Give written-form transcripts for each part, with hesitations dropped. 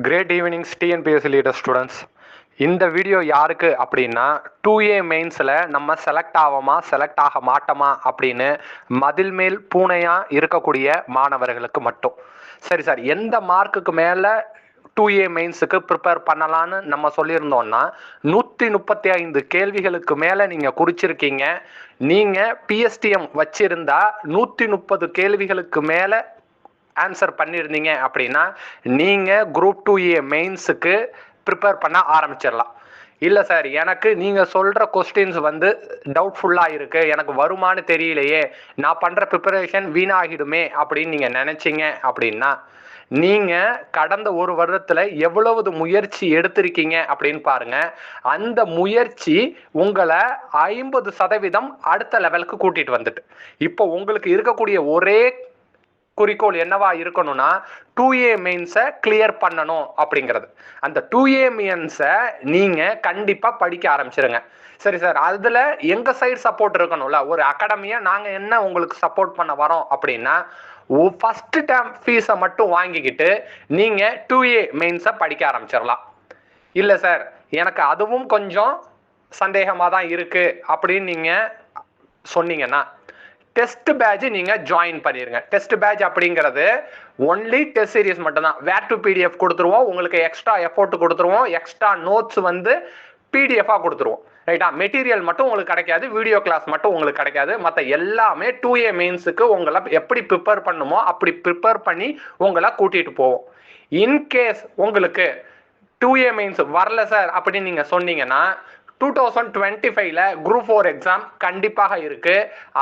Great evenings TNPSC leader students. இந்த video யாருக்கு அப்படின்னா 2A மெயின்ஸில் நம்ம செலக்ட் ஆவோமா செலக்ட் ஆக மாட்டோமா அப்படின்னு மதில் மேல் பூனையாக இருக்கக்கூடிய மாணவர்களுக்கு மட்டும். சரி சார், எந்த மார்க்குக்கு மேலே 2A மெயின்ஸுக்கு ப்ரிப்பேர் பண்ணலான்னு நம்ம சொல்லியிருந்தோம்னா 135 கேள்விகளுக்கு மேலே நீங்கள் குறிச்சிருக்கீங்க. நீங்கள் PSTM வச்சிருந்தா 130 கேள்விகளுக்கு மேலே ஆன்சர் பண்ணியிருந்தீங்க அப்படின்னா நீங்கள் குரூப் 2A மெயின்ஸுக்கு ப்ரிப்பேர் பண்ண ஆரம்பிச்சிடலாம். இல்லை சார், எனக்கு நீங்கள் சொல்கிற கொஸ்டின்ஸ் டவுட்ஃபுல்லாக இருக்குது, எனக்கு வருமானு தெரியலையே, நான் பண்ணுற ப்ரிப்பரேஷன் வீணாகிடுமே அப்படின்னு நீங்கள் நினச்சிங்க அப்படின்னா நீங்கள் கடந்த ஒரு வருடத்தில் எவ்வளவு முயற்சி எடுத்திருக்கீங்க அப்படின்னு பாருங்கள். அந்த முயற்சி உங்களை 50% அடுத்த லெவலுக்கு கூட்டிகிட்டு வந்துட்டு இப்போ உங்களுக்கு இருக்கக்கூடிய ஒரே குறிக்கோள் என்னவா இருக்கணும்னா 2A மெயின்ஸை கிளியர் பண்ணணும் அப்படிங்கிறது. அந்த 2A மெயின்ஸை நீங்கள் கண்டிப்பாக படிக்க ஆரம்பிச்சிருங்க. சரி சார், அதில் எங்கள் சைடு சப்போர்ட் இருக்கணும்ல, ஒரு அகாடமியாக நாங்கள் என்ன உங்களுக்கு சப்போர்ட் பண்ண வரோம் அப்படின்னா ஃபஸ்ட்டு டேர்ம் ஃபீஸை மட்டும் வாங்கிக்கிட்டு நீங்கள் 2A மெயின்ஸை படிக்க ஆரம்பிச்சிடலாம். இல்லை சார், எனக்கு அதுவும் கொஞ்சம் சந்தேகமாக தான் இருக்குது அப்படின்னு நீங்கள் சொன்னீங்கன்னா டெஸ்ட் பேட்ச் நீங்கள் ஜாயின் பண்ணிடுங்க. டெஸ்ட் பேட்ச் அப்படிங்கிறது ஒன்லி டெஸ்ட் சீரிஸ் மட்டும்தான். வேர் டு PDF கொடுத்துருவோம், உங்களுக்கு எக்ஸ்ட்ரா எஃபோர்ட் கொடுத்துருவோம், எக்ஸ்ட்ரா நோட்ஸ் PDF-ஆக கொடுத்துருவோம். ரைட்டா? மெட்டீரியல் மட்டும் உங்களுக்கு கிடைக்காது, வீடியோ கிளாஸ் மட்டும் உங்களுக்கு கிடைக்காது. மற்ற எல்லாமே 2A மெயின்ஸுக்கு உங்களை எப்படி ப்ரிப்பேர் பண்ணுமோ அப்படி ப்ரிப்பேர் பண்ணி உங்களை கூட்டிகிட்டு போவோம். இன்கேஸ் உங்களுக்கு 2A மெயின்ஸ் வரல சார் அப்படின்னு நீங்கள் சொன்னீங்கன்னா 2025 குரூப் 4 எக்ஸாம் கண்டிப்பாக இருக்கு,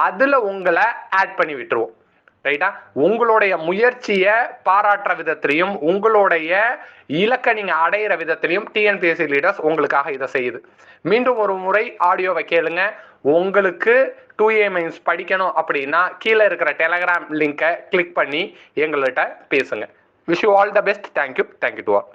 அதில் உங்களை ஆட் பண்ணி விட்டுருவோம். ரைட்டா? உங்களுடைய முயற்சியை பாராட்டுற விதத்திலையும் உங்களுடைய இலக்கை நீங்கள் அடையிற விதத்திலையும் TNPSC லீடர்ஸ் உங்களுக்காக இதை செய்யுது. மீண்டும் ஒரு முறை ஆடியோவை கேளுங்க. உங்களுக்கு 2A மெயின்ஸ் படிக்கணும் அப்படின்னா கீழே இருக்கிற டெலகிராம் லிங்கை கிளிக் பண்ணி எங்கள்கிட்ட பேசுங்க. Wish you all the best. Thank you to all.